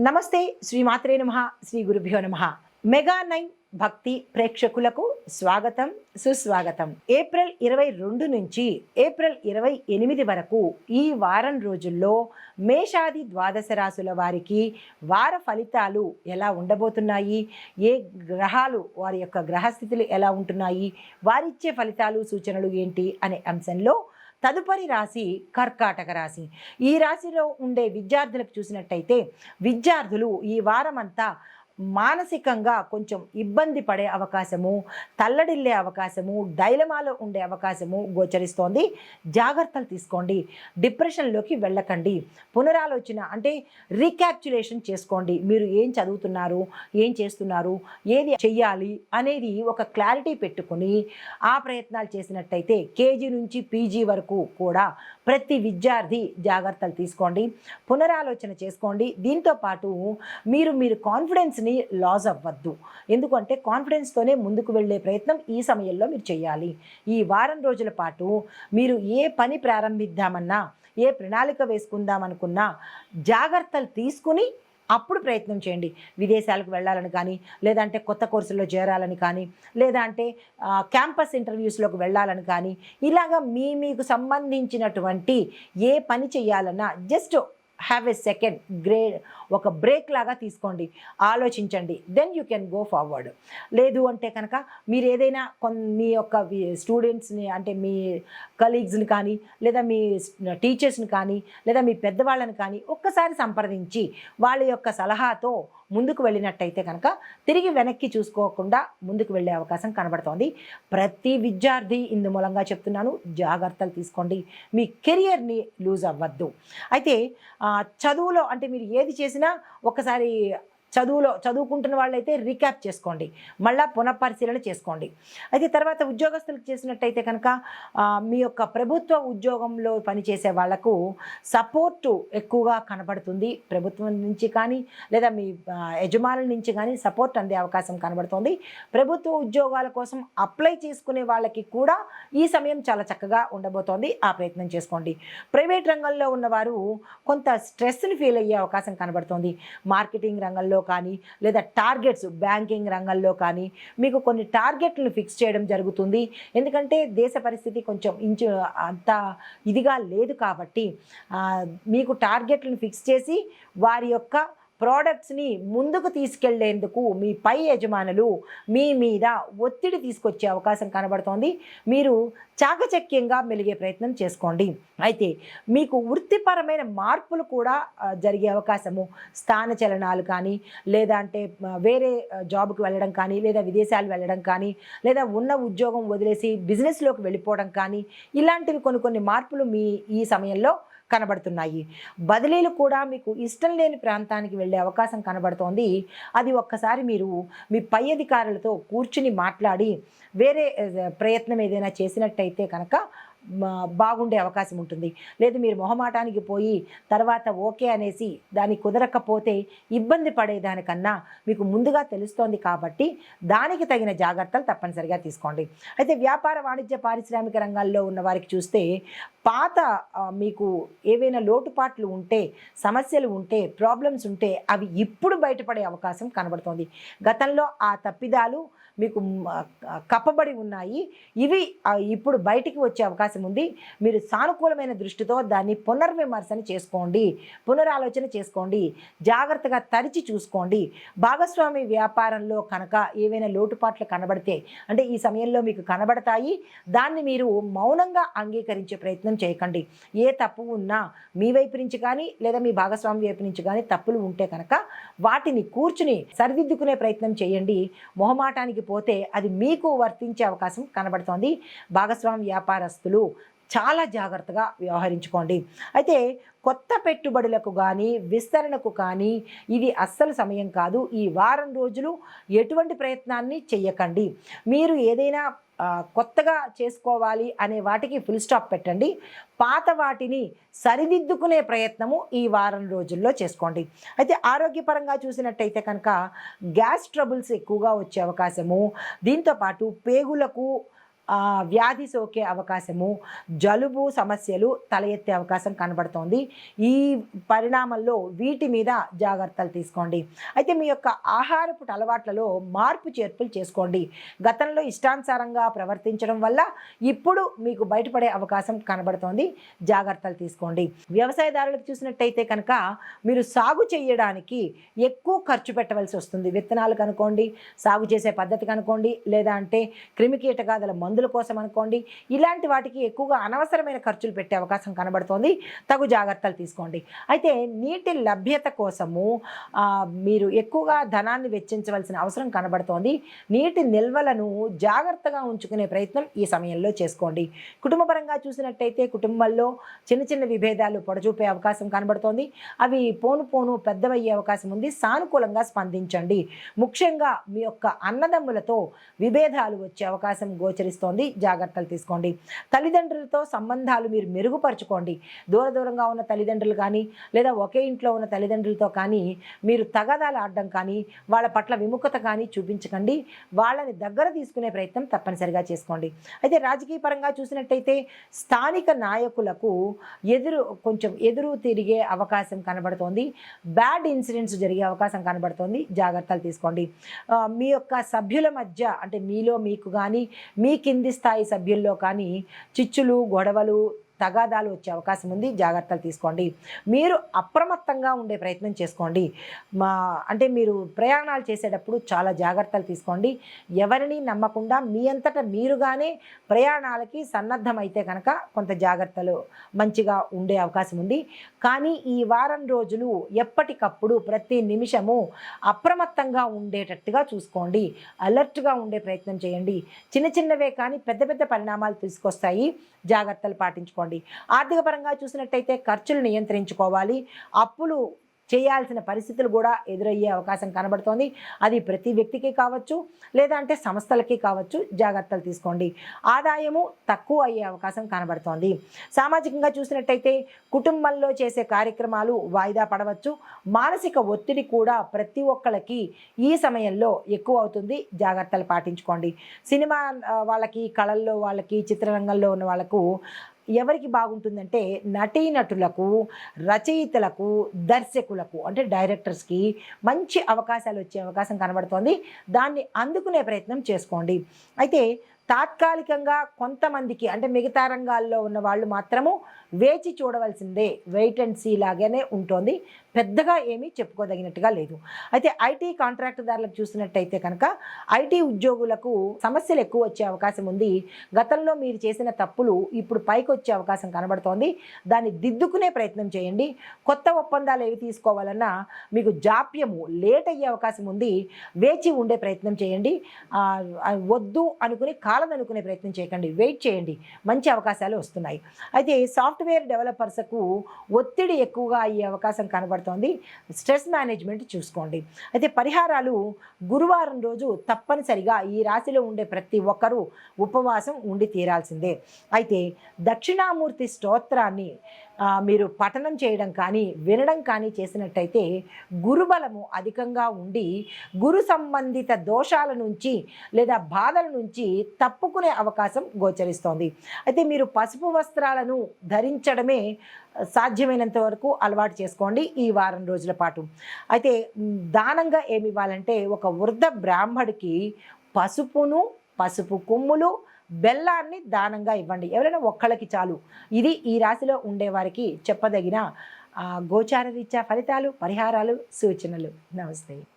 నమస్తే శ్రీమాత్రే నమః శ్రీ గురుభ్యో నమః. మెగా 9 భక్తి ప్రేక్షకులకు స్వాగతం సుస్వాగతం. ఏప్రిల్ 22 నుంచి ఏప్రిల్ 28 వరకు ఈ వారం రోజుల్లో మేషాది ద్వాదశ రాశుల వారికి వార ఫలితాలు ఎలా ఉండబోతున్నాయి, ఏ గ్రహాలు వారి యొక్క గ్రహస్థితులు ఎలా ఉంటున్నాయి, వారిచ్చే ఫలితాలు సూచనలు ఏంటి అనే అంశంలో తదుపరి రాశి కర్కాటక రాశి. ఈ రాశిలో ఉండే విద్యార్థులకు చూసినట్టయితే విద్యార్థులు ఈ వారమంతా మానసికంగా కొంచెం ఇబ్బంది పడే అవకాశము, తల్లడిల్లే అవకాశము, డైలమాలో ఉండే అవకాశము గోచరిస్తోంది. జాగ్రత్తలు తీసుకోండి. డిప్రెషన్లోకి వెళ్ళకండి. పునరాలోచన అంటే రీక్యాప్చులేషన్ చేసుకోండి. మీరు ఏం చదువుతున్నారు, ఏం చేస్తున్నారు, ఏది చెయ్యాలి అనేది ఒక క్లారిటీ పెట్టుకుని ఆ ప్రయత్నాలు చేసినట్టయితే కేజీ నుంచి పీజీ వరకు కూడా ప్రతి విద్యార్థి జాగ్రత్తలు తీసుకోండి, పునరాలోచన చేసుకోండి. దీంతోపాటు మీరు కాన్ఫిడెన్స్ని లాస్ అవ్వద్దు. ఎందుకంటే కాన్ఫిడెన్స్తోనే ముందుకు వెళ్ళే ప్రయత్నం ఈ సమయంలో మీరు చేయాలి. ఈ వారం రోజుల పాటు మీరు ఏ పని ప్రారంభిద్దామన్నా, ఏ ప్రణాళిక వేసుకుందామనుకున్నా జాగ్రత్తలు తీసుకుని అప్పుడు ప్రయత్నం చేయండి. విదేశాలకు వెళ్ళాలని కానీ, లేదంటే కొత్త కోర్సుల్లో చేరాలని కానీ, లేదా అంటే క్యాంపస్ ఇంటర్వ్యూస్లోకి వెళ్ళాలని కానీ, ఇలాగా మీకు సంబంధించినటువంటి ఏ పని చేయాలన్నా జస్ట్ హ్యావ్ ఎ సెకండ్ ఒక బ్రేక్ లాగా తీసుకోండి, ఆలోచించండి. Then you can go forward. లేదు అంటే కనుక మీరు ఏదైనా మీ యొక్క స్టూడెంట్స్ని అంటే మీ కలీగ్స్ని కానీ, లేదా మీ టీచర్స్ని కానీ, లేదా మీ పెద్దవాళ్ళని కానీ ఒక్కసారి సంప్రదించి వాళ్ళ యొక్క సలహాతో ముందుకు వెళ్ళినట్టయితే కనుక తిరిగి వెనక్కి చూసుకోకుండా ముందుకు వెళ్ళే అవకాశం కనబడుతోంది. ప్రతి విద్యార్థి ఇందు మూలంగా చెప్తున్నాను, జాగ్రత్తలు తీసుకోండి. మీ కెరియర్ని లూజ్ అవ్వద్దు. అయితే చదువులో అంటే మీరు ఏది చేసినా ఒకసారి చదువుకుంటున్న వాళ్ళైతే రీక్యాప్ చేసుకోండి, మళ్ళీ పునఃపరిశీలన చేసుకోండి. అయితే తర్వాత ఉద్యోగస్తులకు చేసినట్టయితే కనుక మీ యొక్క ప్రభుత్వ ఉద్యోగంలో పనిచేసే వాళ్లకు సపోర్టు ఎక్కువగా కనబడుతుంది. ప్రభుత్వం నుంచి కానీ, లేదా మీ యజమానుల నుంచి కానీ సపోర్ట్ అందే అవకాశం కనబడుతుంది. ప్రభుత్వ ఉద్యోగాల కోసం అప్లై చేసుకునే వాళ్ళకి కూడా ఈ సమయం చాలా చక్కగా ఉండబోతోంది. ఆ ప్రయత్నం చేసుకోండి. ప్రైవేట్ రంగంలో ఉన్నవారు కొంత స్ట్రెస్ని ఫీల్ అయ్యే అవకాశం కనబడుతోంది. మార్కెటింగ్ రంగంలో కానీ, లేదా టార్గెట్స్ బ్యాంకింగ్ రంగంలో కానీ మీకు కొన్ని టార్గెట్లను ఫిక్స్ చేయడం జరుగుతుంది. ఎందుకంటే దేశ పరిస్థితి కొంచెం అంత ఇదిగా లేదు కాబట్టి మీకు టార్గెట్లను ఫిక్స్ చేసి వారి యొక్క ప్రోడక్ట్స్ని ముందుకు తీసుకెళ్లేందుకు మీ పై యజమానులు మీ మీద ఒత్తిడి తీసుకొచ్చే అవకాశం కనబడుతోంది. మీరు చాకచక్యంగా మెలిగే ప్రయత్నం చేసుకోండి. అయితే మీకు వృత్తిపరమైన మార్పులు కూడా జరిగే అవకాశము, స్థానచలనాలు కానీ, లేదా అంటే వేరే జాబ్కి వెళ్ళడం కానీ, లేదా విదేశాలు వెళ్ళడం కానీ, లేదా ఉన్న ఉద్యోగం వదిలేసి బిజినెస్లోకి వెళ్ళిపోవడం కానీ, ఇలాంటివి కొన్ని మార్పులు ఈ సమయంలో కనబడుతున్నాయి. బదిలీలు కూడా మీకు ఇష్టం లేని ప్రాంతానికి వెళ్ళే అవకాశం కనబడుతోంది. అది ఒక్కసారి మీరు మీ పై అధికారులతో కూర్చుని మాట్లాడి వేరే ప్రయత్నం ఏదైనా చేసినట్టయితే కనుక బాగుండే అవకాశం ఉంటుంది. లేదు మీరు మొహమాటానికి పోయి తర్వాత ఓకే అనేసి దాన్ని కుదరకపోతే ఇబ్బంది పడేదానికన్నా మీకు ముందుగా తెలుస్తోంది కాబట్టి దానికి తగిన జాగ్రత్తలు తప్పనిసరిగా తీసుకోండి. అయితే వ్యాపార వాణిజ్య పారిశ్రామిక రంగాల్లో ఉన్న వారికి చూస్తే పాత మీకు ఏవైనా లోటుపాట్లు ఉంటే, సమస్యలు ఉంటే, ప్రాబ్లమ్స్ ఉంటే అవి ఇప్పుడు బయటపడే అవకాశం కనబడుతోంది. గతంలో ఆ తప్పిదాలు మీకు కప్పబడి ఉన్నాయి. ఇవి ఇప్పుడు బయటికి వచ్చే అవకాశం ఉంది. మీరు సానుకూలమైన దృష్టితో దాన్ని పునర్విమర్శన చేసుకోండి, పునరాలోచన చేసుకోండి, జాగ్రత్తగా తరిచి చూసుకోండి. భాగస్వామి వ్యాపారంలో కనుక ఏవైనా లోటుపాట్లు కనబడితే అంటే ఈ సమయంలో మీకు కనబడతాయి. దాన్ని మీరు మౌనంగా అంగీకరించే ప్రయత్నం చేయకండి. ఏ తప్పు ఉన్నా మీ వైపు నుంచి కానీ, లేదా మీ భాగస్వామి వైపు నుంచి కానీ తప్పులు ఉంటే కనుక వాటిని కూర్చుని సరిదిద్దుకునే ప్రయత్నం చేయండి. మొహమాటానికి పోతే అది మీకు వర్తించే అవకాశం కనబడుతోంది. భాగస్వామి వ్యాపారస్తులు చాలా జాగ్రత్తగా వ్యవహరించుకోండి. అయితే కొత్త పెట్టుబడులకు కానీ, విస్తరణకు కానీ ఇది అస్సలు సమయం కాదు. ఈ వారం రోజులు ఎటువంటి ప్రయత్నాన్ని చెయ్యకండి. మీరు ఏదైనా కొత్తగా చేసుకోవాలి అనే వాటికి ఫుల్ స్టాప్ పెట్టండి. పాత వాటిని సరిదిద్దుకునే ప్రయత్నము ఈ వారం రోజుల్లో చేసుకోండి. అయితే ఆరోగ్యపరంగా చూసినట్టయితే కనుక గ్యాస్ ట్రబుల్స్ ఎక్కువగా వచ్చే అవకాశము, దీంతోపాటు పేగులకు వ్యాధి సోకే అవకాశము, జలుబు సమస్యలు తల ఎత్తే అవకాశం కనబడుతోంది. ఈ పరిణామంలో వీటి మీద జాగ్రత్తలు తీసుకోండి. అయితే మీ యొక్క ఆహారపు అలవాట్లలో మార్పు చేర్పులు చేసుకోండి. గతంలో ఇష్టానుసారంగా ప్రవర్తించడం వల్ల ఇప్పుడు మీకు బయటపడే అవకాశం కనబడుతోంది. జాగ్రత్తలు తీసుకోండి. వ్యవసాయదారులకు చూసినట్టయితే కనుక మీరు సాగు చేయడానికి ఎక్కువ ఖర్చు పెట్టవలసి వస్తుంది. విత్తనాలు కనుకోండి, సాగు చేసే పద్ధతి కనుకోండి, లేదా అంటే క్రిమికీటకాదుల మందుల కోసం అనుకోండి. ఇలాంటి వాటికి ఎక్కువగా అనవసరమైన ఖర్చులు పెట్టే అవకాశం కనబడుతోంది. తగు జాగ్రత్తలు తీసుకోండి. అయితే నీటి లభ్యత కోసము మీరు ఎక్కువగా ధనాన్ని వెచ్చించవలసిన అవసరం కనబడుతోంది. నీటి నిల్వలను జాగ్రత్తగా ఉంచుకునే ప్రయత్నం ఈ సమయంలో చేసుకోండి. కుటుంబపరంగా చూసినట్టయితే కుటుంబంలో చిన్న చిన్న విభేదాలు పొడచూపే అవకాశం కనబడుతోంది. అవి పోను పోను పెద్దవయ్యే అవకాశం ఉంది. సానుకూలంగా స్పందించండి. ముఖ్యంగా మీ యొక్క అన్నదమ్ములతో విభేదాలు వచ్చే అవకాశం గోచరిస్తోంది. జాగ్రత్తలు తీసుకోండి. తల్లిదండ్రులతో సంబంధాలు మీరు మెరుగుపరచుకోండి. దూరంగా ఉన్న తల్లిదండ్రులు కానీ లేదా ఒకే ఇంట్లో ఉన్న తల్లిదండ్రులతో కానీ మీరు తగాదాలు ఆడడం కానీ వాళ్ళ పట్ల విముఖత కానీ చూపించకండి. వాళ్ళని దగ్గర తీసుకునే ప్రయత్నం తప్పనిసరిగా చేసుకోండి. అయితే రాజకీయ పరంగా చూసినట్టయితే స్థానిక నాయకులకు కొంచెం ఎదురు తిరిగే అవకాశం కనబడుతోంది. బ్యాడ్ ఇన్సిడెంట్స్ జరిగే అవకాశం కనబడుతోంది. జాగ్రత్తలు తీసుకోండి. మీ యొక్క సభ్యుల మధ్య అంటే మీలో మీకు కానీ మీ కింది స్థాయి సభ్యుల్లో కానీ చిచ్చులు, గొడవలు, తగాదాలు వచ్చే అవకాశం ఉంది. జాగ్రత్తలు తీసుకోండి. మీరు అప్రమత్తంగా ఉండే ప్రయత్నం చేసుకోండి. అంటే మీరు ప్రయాణాలు చేసేటప్పుడు చాలా జాగ్రత్తలు తీసుకోండి. ఎవరిని నమ్మకుండా మీ అంతటా మీరుగానే ప్రయాణాలకి సన్నద్ధమైతే కనుక కొంత జాగ్రత్తలు మంచిగా ఉండే అవకాశం ఉంది. కానీ ఈ వారం రోజులు ఎప్పటికప్పుడు ప్రతి నిమిషము అప్రమత్తంగా ఉండేటట్టుగా చూసుకోండి. అలర్ట్గా ఉండే ప్రయత్నం చేయండి. చిన్నవే కానీ పెద్ద పరిణామాలు తీసుకొస్తాయి. జాగ్రత్తలు పాటించుకోండి. ఆర్థిక పరంగా చూసినట్టయితే ఖర్చులు నియంత్రించుకోవాలి. అప్పులు చేయాల్సిన పరిస్థితులు కూడా ఎదురయ్యే అవకాశం కనబడుతోంది. అది ప్రతి వ్యక్తికి కావచ్చు, లేదా అంటే సంస్థలకి కావచ్చు. జాగ్రత్తలు తీసుకోండి. ఆదాయము తక్కువ అయ్యే అవకాశం కనబడుతోంది. సామాజికంగా చూసినట్టయితే కుటుంబంలో చేసే కార్యక్రమాలు వాయిదా పడవచ్చు. మానసిక ఒత్తిడి కూడా ప్రతి ఒక్కళ్ళకి ఈ సమయంలో ఎక్కువ అవుతుంది. జాగ్రత్తలు పాటించుకోండి. సినిమా వాళ్ళకి, కళల్లో వాళ్ళకి, చిత్రరంగంలో ఉన్న వాళ్ళకు ఎవరికి బాగుంటుందంటే నటీనటులకు, రచయితలకు, దర్శకులకు అంటే డైరెక్టర్స్కి మంచి అవకాశాలు వచ్చే అవకాశం కనబడుతోంది. దాన్ని అందుకునే ప్రయత్నం చేసుకోండి. అయితే తాత్కాలికంగా కొంతమందికి అంటే మిగతా రంగాల్లో ఉన్న వాళ్ళు మాత్రము వేచి చూడవలసిందే. వెయిట్ అండ్ సీ లాగానే ఉంటుంది. పెద్దగా ఏమీ చెప్పుకోదగినట్టుగా లేదు. అయితే ఐటీ కాంట్రాక్టుదారులకు చూసినట్టయితే కనుక ఐటీ ఉద్యోగులకు సమస్యలు ఎక్కువ వచ్చే అవకాశం ఉంది. గతంలో మీరు చేసిన తప్పులు ఇప్పుడు పైకి వచ్చే అవకాశం కనబడుతోంది. దాన్ని దిద్దుకునే ప్రయత్నం చేయండి. కొత్త ఒప్పందాలు ఏవి తీసుకోవాలన్నా మీకు జాప్యము లేట్ అయ్యే అవకాశం ఉంది. వేచి ఉండే ప్రయత్నం చేయండి. వద్దు అనుకుని కాలదనుకునే ప్రయత్నం చేయకండి. వెయిట్ చేయండి. మంచి అవకాశాలు వస్తున్నాయి. అయితే సాఫ్ట్వేర్ డెవలపర్స్కు ఒత్తిడి ఎక్కువగా అయ్యే అవకాశం కనబడుతోంది. స్ట్రెస్ మేనేజ్మెంట్ చూసుకోండి. అయితే పరిహారాలు గురువారం రోజు తప్పనిసరిగా ఈ రాశిలో ఉండే ప్రతి ఒక్కరూ ఉపవాసం ఉండి తీరాల్సిందే. అయితే దక్షిణామూర్తి స్తోత్రాన్ని మీరు పఠనం చేయడం కానీ వినడం కానీ చేసినట్టయితే గురుబలము అధికంగా ఉండి గురు సంబంధిత దోషాల నుంచి లేదా బాధల నుంచి తప్పుకునే అవకాశం గోచరిస్తోంది. అయితే మీరు పసుపు వస్త్రాలను ధరించడమే సాధ్యమైనంత వరకు అలవాటు చేసుకోండి ఈ వారం రోజుల పాటు. అయితే దానంగా ఏమి ఇవ్వాలంటే ఒక వృద్ధ బ్రాహ్మడికి పసుపు కొమ్ములు, బెల్లాన్ని దానంగా ఇవ్వండి. ఎవరైనా ఒక్కళ్ళకి చాలు. ఇది ఈ రాశిలో ఉండేవారికి చెప్పదగిన గోచార రీత్యా ఫలితాలు, పరిహారాలు, సూచనలు. నమస్తే.